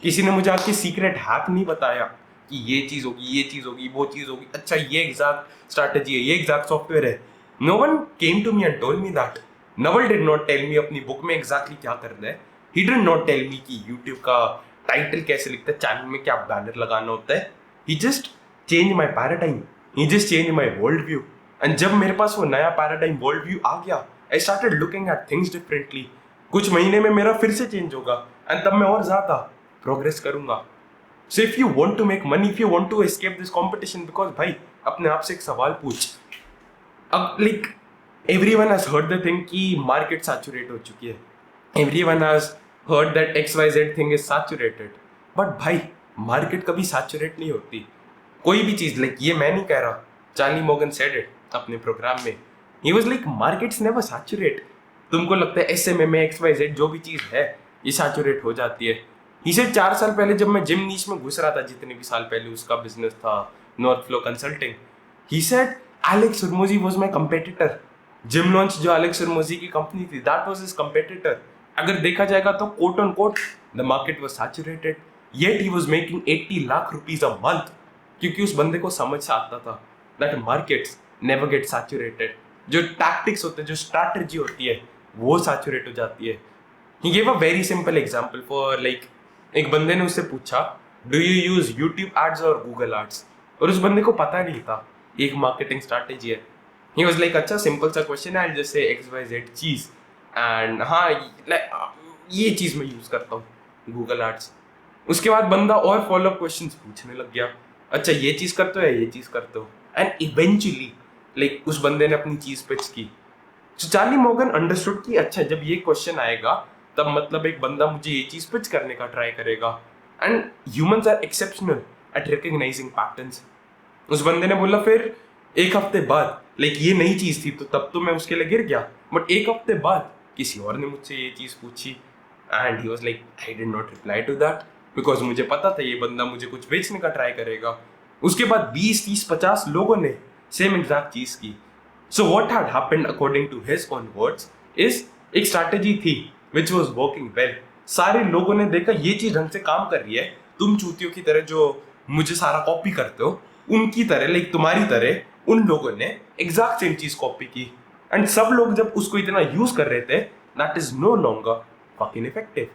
किसी ने मुझे आपकी सीक्रेट हैक नहीं बताया कि ये चीज होगी, ये चीज होगी, वो चीज होगी, अच्छा ये एग्जैक्ट स्ट्रैटेजी है, ये एग्जैक्ट सॉफ्टवेयर है। No one came to me and told me that. Naval did not tell me अपनी बुक में एग्जैक्टली क्या करना है। He did not tell me कि यूट्यूब का टाइटल कैसे लिखता है, चैनल में क्या बैनर लगाना होता है। He just change my paradigm, he just change my world view. And जब मेरे पास वो नया पैराडाइम वर्ल्ड व्यू आ गया, I started looking at things differently. कुछ महीने में मेरा फिर से चेंज होगा एंड तब मैं और ज्यादा प्रोग्रेस करूंगा। So if you want to make money, if you want to escape this competition, because भाई अपने आप से एक सवाल पूछ, अब like everyone has heard the thing कि मार्केट सैचुरेट हो चुकी है, everyone has heard that XYZ thing is saturated, but भाई मार्केट कभी सैचुरेट नहीं होती। कोई भी चीज, लाइक ये मैं नहीं कह रहा, चार्ली मॉर्गन सेड इट अपने प्रोग्राम में, ही was like markets never saturate. तुमको लगता है SMM में XYZ जो भी चीज है ये सैचुरेट हो जाती है। ही सेड 4 साल पहले जब मैं जिम नीश में घुस रहा था, जितने भी साल पहले उसका बिजनेस था north flow consulting, he said Alex Hormozi was my competitor. Gym launch जो एलेक्स हरमोजी की कंपनी थी, दैट वाज हिज कंपेटिटर। अगर देखा जाएगा तो quote on quote the market was saturated, yet he was making 80 lakh rupees a month, क्योंकि उस बंदे को समझ से आता था that markets never get saturated. जो टैक्टिक्स होते हैं, जो स्ट्रैटेजी होती है, वो सैचुरेट हो जाती है। He give a very simple example for like, एक बंदे ने उससे पूछा do you use YouTube ads और गूगल एड्स, और उस बंदे को पता नहीं था एक मार्केटिंग स्ट्रैटेजी है। ही वाज लाइक अच्छा सिंपल सा क्वेश्चन है, जस्ट से XYZ चीज, एंड हाँ ये चीज मैं यूज करता हूँ गूगल एड्स। उसके बाद बंदा और फॉलो अप क्वेश्चंस पूछने लग गया, अच्छा ये चीज करते हो या ये चीज करते हो, एंड इवेंचुअली लाइक उस बंदे ने अपनी चीज पिच की। तो चार्ली मॉर्गन अंडरस्टूड कि अच्छा जब ये क्वेश्चन आएगा तब मतलब एक बंदा मुझे ये चीज पिच करने का ट्राई करेगा, and humans are exceptional at recognising patterns. उस बंदे ने बोला फिर एक हफ्ते बाद, लाइक ये नई चीज थी तो तब तो मैं उसके लिए गिर गया, बट एक हफ्ते बाद किसी और ने मुझसे ये चीज पूछी, and he was like I did not reply to that, because मुझे पता था ये बंदा मुझे कुछ बेचने का ट्राई करेगा। उसके बाद 20-30-50 लोगों ने सेम एग्जैक्ट चीज की। So what had happened according to his own words is, एक स्ट्रैटेजी थी विच वाज वर्किंग वेल। सारे लोगों ने देखा ये चीज ढंग से काम कर रही है, तुम चूतियों की तरह जो मुझे सारा कॉपी करते हो, उनकी तरह लाइक तुम्हारी तरह उन लोगों ने एग्जैक्ट सेम चीज कॉपी की, एंड सब लोग जब उसको इतना यूज कर रहे थे, that is no longer fucking effective.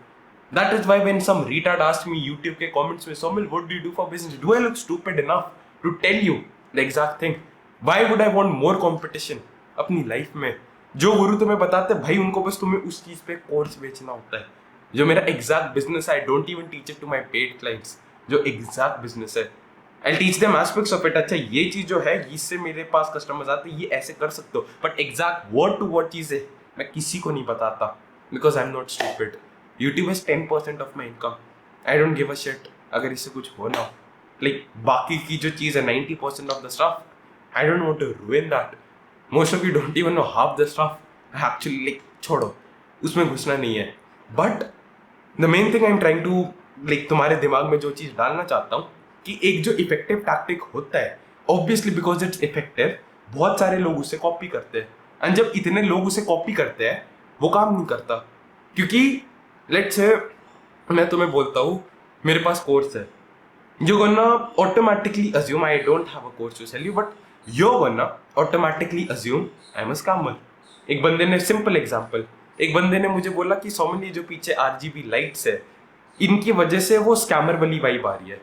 That is why when some retard asked me YouTube के comments में, Somil, what do you do for business? Do I look stupid enough to tell you the exact thing? Why would I want more competition अपनी life में? जो गुरु तुम्हें बताते हैं भाई, उनको बस तुम्हें उस चीज पे कोर्स बेचना होता है। जो मेरा एग्जैक्ट बिजनेस है, I don't even teach it to my paid clients. जो एग्जैक्ट बिजनेस है, I'll teach them aspects of it. अच्छा ये चीज जो है, इससे मेरे पास कस्टमर्स आते हैं, ये ऐसे कर सकते हो, but exact word to word चीज है मैं किसी को नहीं बताता, because I'm not stupid. YouTube is 10% of my income. I don't give a shit अगर इससे कुछ हो ना हो। Like बाकी की जो चीज़ है 90% of the stuff, I don't want to ruin that. Most of you don't even know half the stuff. Actually like छोड़ो, उसमें घुसना नहीं है। But the main thing I'm trying to like तुम्हारे दिमाग में जो चीज़ डालना चाहता हूँ कि एक जो इफेक्टिव टैक्टिक होता है, obviously because it's effective, बहुत सारे लोग उसे कॉपी करते हैं, एंड जब इतने लोग उसे कॉपी करते हैं वो काम नहीं करता। क्योंकि लेट्स से मैं तुम्हें बोलता हूँ मेरे पास कोर्स है, you're gonna automatically assume I don't have a course to sell you, but you're gonna automatically assume I'm a scammer. एक बंदे ने सिंपल एग्जांपल, एक बंदे ने मुझे बोला कि सौमन ये जो पीछे आरजीबी लाइट्स है इनकी वजह से वो स्कैमर वाली वाइब आ रही है.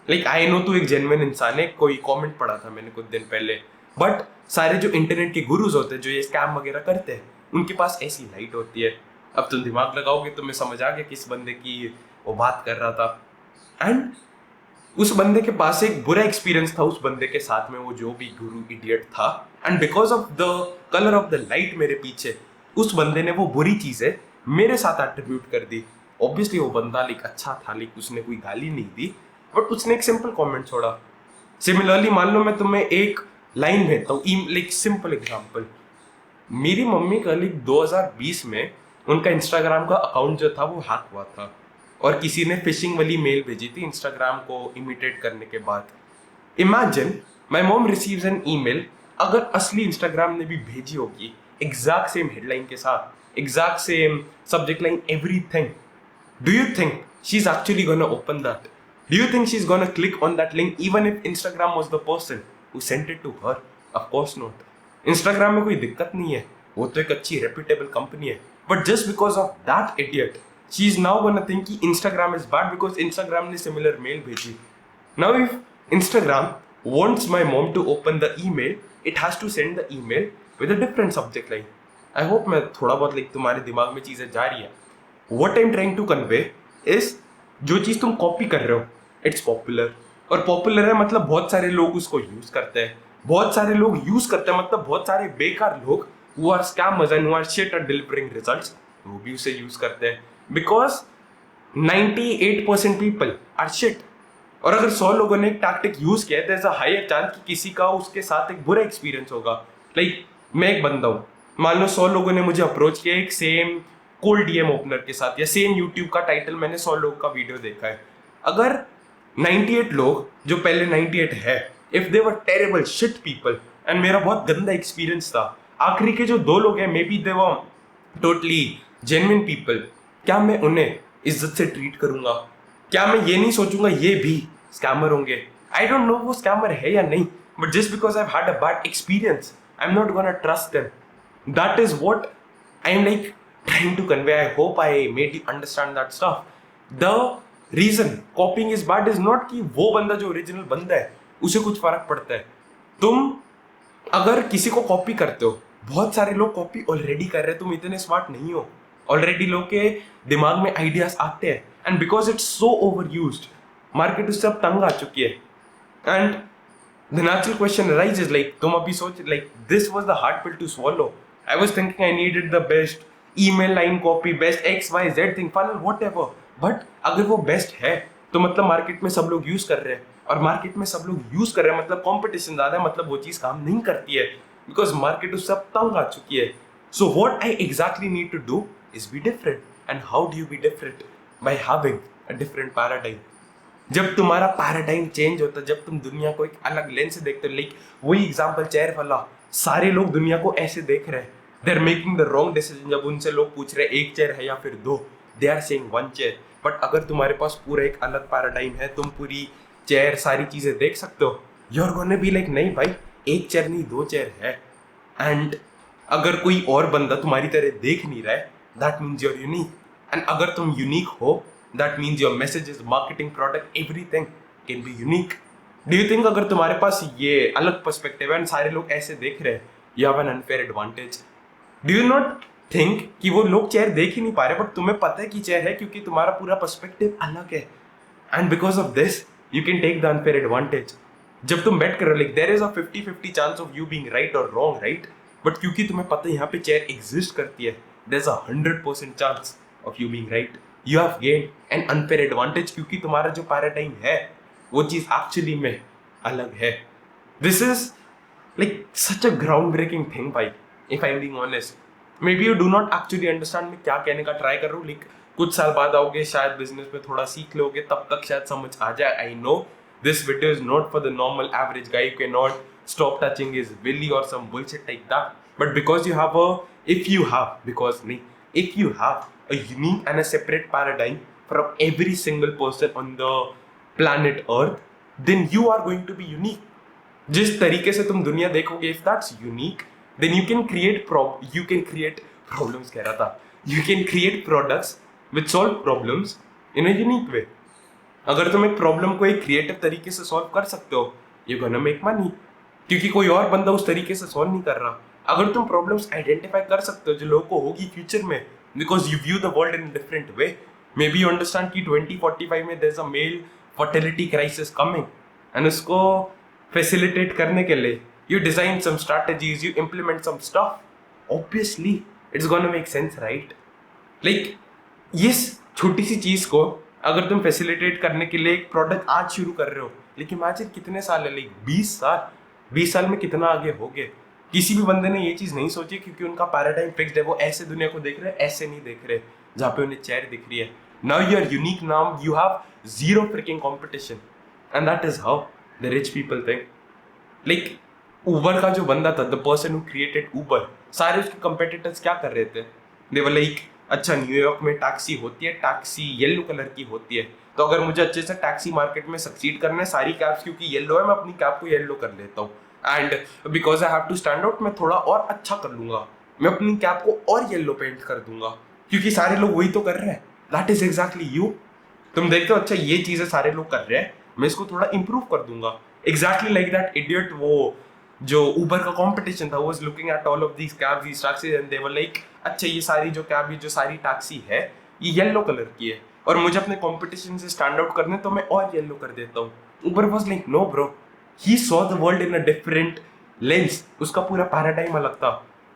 लाइक आई नो तू एक जेन्युइन इंसान है, कोई कमेंट पढ़ा था मैंने कुछ दिन पहले, बट सारे जो इंटरनेट के गुरुज होते हैं जो ये स्कैम वगैरह करते हैं उनके पास ऐसी लाइट होती है. अब तुम दिमाग लगाओगे तो मैं समझ आ गया किस बंदे की वो बात कर रहा था. एंड उस बंदे के पास एक बुरा एक्सपीरियंस था उस बंदे के साथ में, वो जो भी गुरु इडियट था, and because of the colour of the light मेरे पीछे उस बंदे ने वो बुरी चीजें मेरे साथ एट्रीब्यूट कर दी. ऑब्वियसली वो बंदा लाइक अच्छा था, लाइक उसने कोई गाली नहीं दी, बट उसने एक सिंपल कमेंट छोड़ा. सिमिलरली मान लो मैं तुम्हें एक लाइन भेजता हूँ, लाइक सिंपल एग्जांपल, मेरी मम्मी का लाइक 2020 में उनका इंस्टाग्राम का अकाउंट जो था वो हैक हुआ था और किसी ने फिशिंग वाली मेल भेजी थी इंस्टाग्राम को इमिटेट करने के बाद. Imagine my mom receives N email, अगर असली इंस्टाग्राम ने भी भेजी होगी एग्जैक्ट सेम हेडलाइन के साथ, exact same subject line, everything, do you think she is actually gonna open that? Do you think she is gonna click on that link even if Instagram was the person who sent it to her? Of course not. Instagram में कोई दिक्कत नहीं है, वो तो एक अच्छी reputable company है, but just because of that idiot she is now gonna think कि Instagram is bad because Instagram ने similar mail भेजी. Now if Instagram wants my mom to open the email, it has to send the email with a different subject line. I hope मैं थोड़ा बहुत like तुम्हारे दिमाग में चीजें जा रही है. What I'm trying to convey is जो चीज तुम कॉपी कर रहे हो it's popular, और popular है मतलब बहुत सारे लोग उसको यूज करते हैं, बहुत सारे लोग यूज करते हैं मतलब बहुत सारे बेकार लोग who are scammers and who are shit at delivering results वो भी उसे यूज करते हैं. Because 98% people are shit. और अगर 100 लोगों ने एक टैक्टिक यूज किया there's a higher chance कि किसी का उसके साथ एक बुरा एक्सपीरियंस होगा. लाइक मैं एक बंदा हूँ, मान लो 100 लोगों ने मुझे अप्रोच किया एक सेम कोल्ड डीएम ओपनर के साथ, या सेम यूट्यूब का टाइटल मैंने 100 लोगों का वीडियो देखा है. अगर 98 लोग जो पहले 98 है if they were terrible shit people and मेरा बहुत गंदा एक्सपीरियंस था, आखिरी के जो 2 लोग हैं may be they were totally genuine people, क्या मैं उन्हें इज्जत से ट्रीट करूंगा? क्या मैं ये नहीं सोचूंगा ये भी स्कैमर होंगे? आई डोंट नो वो स्कैमर है या नहीं, but just because I had a bad experience I am not gonna trust them. That is what I am like trying to convey. I hope I made you understand that stuff. The reason copying is bad is not कि वो बंदा जो original बंदा है उसे कुछ फर्क पड़ता है. तुम अगर किसी को कॉपी करते हो, बहुत सारे लोग कॉपी ऑलरेडी कर रहे हैं, तुम इतने स्मार्ट नहीं हो, ऑलरेडी लोग के दिमाग में आइडियाज आते हैं, and because it's so over used market उससे अब तंग आ चुकी है. And the natural question raises, like तुम अभी सोच, like this was the hard pill to swallow. I was thinking I needed the best email line copy, best XYZ thing, funnel, whatever. But अगर वो बेस्ट है तो मतलब market में सब लोग यूज कर रहे हैं, और मार्केट में सब लोग यूज कर रहे हैं मतलब कंपटीशन ज्यादा है, मतलब वो चीज काम नहीं करती है बिकॉज मार्केट उससे अब तंग आ चुकी है. So what I exactly need to do is be different. And how do you be different? By having a different paradigm. जब तुम्हारा पैराडाइम चेंज होता है, जब तुम दुनिया को एक अलग लेंस से देखते हो, लाइक वही एग्जांपल चेयर वाला, सारे लोग दुनिया को ऐसे देख रहे हैं, they are making the wrong decision. जब उनसे लोग पूछ रहे एक चेयर है या फिर 2, they are saying 1 chair. But अगर तुम्हारे पास पूरा एक अलग पैराडाइम है, तुम पूरी चेयर सारी चीजें देख सकते हो, you are gonna be like नहीं भाई, एक चेयर नहीं 2 चेयर है. एंड अगर कोई और बंदा तुम्हारी तरह देख नहीं रहा है, that means you're unique. And अगर तुम unique हो, that means your messages, marketing, product, everything can be unique. Do you think अगर तुम्हारे पास ये अलग पर्सपेक्टिव है and सारे लोग ऐसे देख रहे हैं, you have an unfair advantage? Do you not think कि वो लोग चेयर देख ही नहीं पा रहे बट तुम्हें पता है कि चेयर है क्योंकि तुम्हारा पूरा पर्सपेक्टिव अलग है, and because of this you can take the unfair advantage. जब तुम बैठ कर रहे हो, like there is a 50-50 chance of you being right or wrong, right? But क्योंकि तुम्हें पता है यहाँ पे चेयर एग्जिस्ट करती है, there's a 100% chance of you being right. You have gained an unfair advantage क्योंकि तुम्हारा जो पैराडाइम है वो चीज एक्चुअली में अलग है. This is like such a groundbreaking thing, भाई. If I'm being honest, maybe you do not actually understand मैं क्या कहने का ट्राई कर रहा हूँ. like कुछ साल बाद आओगे शायद बिजनेस में थोड़ा सीख लोगे, तब तक शायद समझ आ जाए. I know this video is not for the normal average guy who cannot stop touching his belly or some bullshit like that. But because you have a if you have a unique and a separate paradigm from every single person on the planet Earth, then you are going to be unique. जिस तरीके से तुम दुनिया देखोगे, if that's unique, then you can create problems कह रहा था, you can create products which solve problems in a unique way. अगर तुम एक प्रॉब्लम को एक क्रिएटिव तरीके से सॉल्व कर सकते हो, यू गोना मेक मनी, क्योंकि कोई और बंदा उस तरीके से सॉल्व नहीं कर रहा. अगर तुम प्रॉब्लम्स आइडेंटिफाई कर सकते हो जो लोगों को होगी फ्यूचर में, because you view the world in different way, may be you understand कि 2045 में there is a male fertility crisis coming, and उसको फैसिलिटेट करने के लिए you design some strategies, you implement some stuff, obviously it's gonna make sense, right? Like ये छोटी सी चीज को अगर तुम फैसिलिटेट करने के लिए एक प्रोडक्ट आज शुरू कर रहे हो, लेकिन इमेजिन कितने साल है, लाइक 20 साल में कितना आगे हो गए. किसी भी बंदे ने ये चीज नहीं सोची, क्योंकि उनका पैराडाइम फिक्स्ड है. वो ऐसे दुनिया को देख रहे हैं, ऐसे नहीं देख रहे जहाँ पे उन्हें चेयर दिख रही है. Now you are unique, now you have zero freaking competition, and that is how the rich people think. Like Uber का जो बंदा था, the person who created Uber, सारे उसके कंपेटिटर्स क्या कर रहे थे? दे वर लाइक, अच्छा न्यूयॉर्क में टैक्सी होती है, टैक्सी येलो कलर की होती है, तो अगर मुझे अच्छे से टैक्सी मार्केट में सक्सीड करना है, सारी कैब्स क्योंकि येलो है, मैं अपनी कैब को येलो कर लेता हूँ, and because I have to stand out, मैं थोड़ा और अच्छा कर लूंगा, मैं अपनी कैब को और येलो पेंट कर दूंगा, क्योंकि सारे लोग वही तो कर रहे हैं. That is exactly you. तुम देखते हो, अच्छा ये चीजें सारे लोग कर रहे हैं, मैं इसको थोड़ा इंप्रूव कर दूंगा. एग्जैक्टली लाइक दैट इडियट, वो जो उबर का कंपटीशन था, was looking at all of these cabs, these taxis, and they were like, अच्छा ये सारी जो कैब, ये जो सारी टैक्सी है, ये येलो कलर की है, और मुझे अपने कंपटीशन से स्टैंड आउट करने, तो मैं और येलो कर देता हूँ. Uber was like, no bro, he saw the world in a different lens. उसका पूरा पैराडाइम अलग था.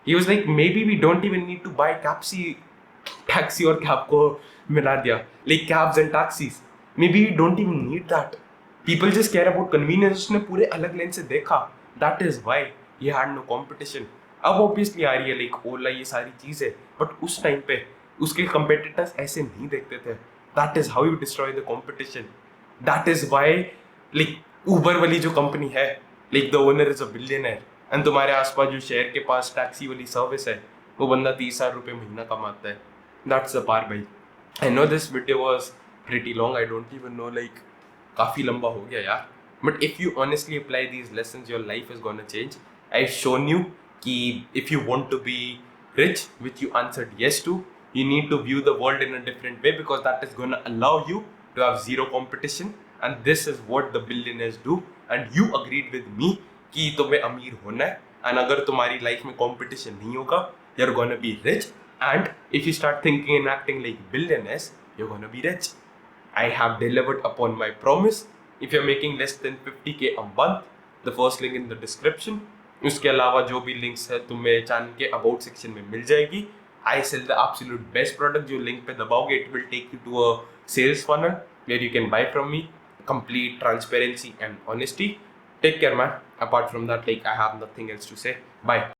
He was like, maybe we don't even need to buy taxi और कैब को मिला दिया, like cabs and taxis, maybe we don't even need that. People just care about convenience. उसने पूरे अलग लेंस से देखा. That is why he had no competition. अब obviously आ रही है लाइक ओला, ये सारी चीजें, बट उस टाइम पे उसके कंपेटिटर्स ऐसे नहीं देखते थे. That is how you destroy the competition. That is why like Uber वाली जो कंपनी है, like the owner is a billionaire, and तुम्हारे आसपास जो शहर के पास टैक्सी वाली सर्विस है, वो बंदा 30,000 रुपये महीना कमाता है. That's the par भाई. I know this video was pretty long. I don't even know, like काफी लंबा हो गया यार. But if you honestly apply these lessons, your life is gonna change. I've shown you कि if you want to be rich, which you answered yes to, you need to view the world in a different way, because that is gonna allow you to have zero competition. And this is what the billionaires do. And you agreed with me कि तुम्हें अमीर होना है. And अगर तुम्हारी life में competition नहीं होगा, you're gonna be rich. And if you start thinking and acting like billionaires, you're gonna be rich. I have delivered upon my promise. If you're making less than 50k a month, the first link in the description. उसके अलावा जो भी links है तुम्हें channel के about section में मिल जाएगी. I sell the absolute best product. जो लिंक पे दबाओगे, it will take you to a sales funnel where you can buy from me. Complete transparency and honesty. Take care, man. Apart from that, like I have nothing else to say. Bye.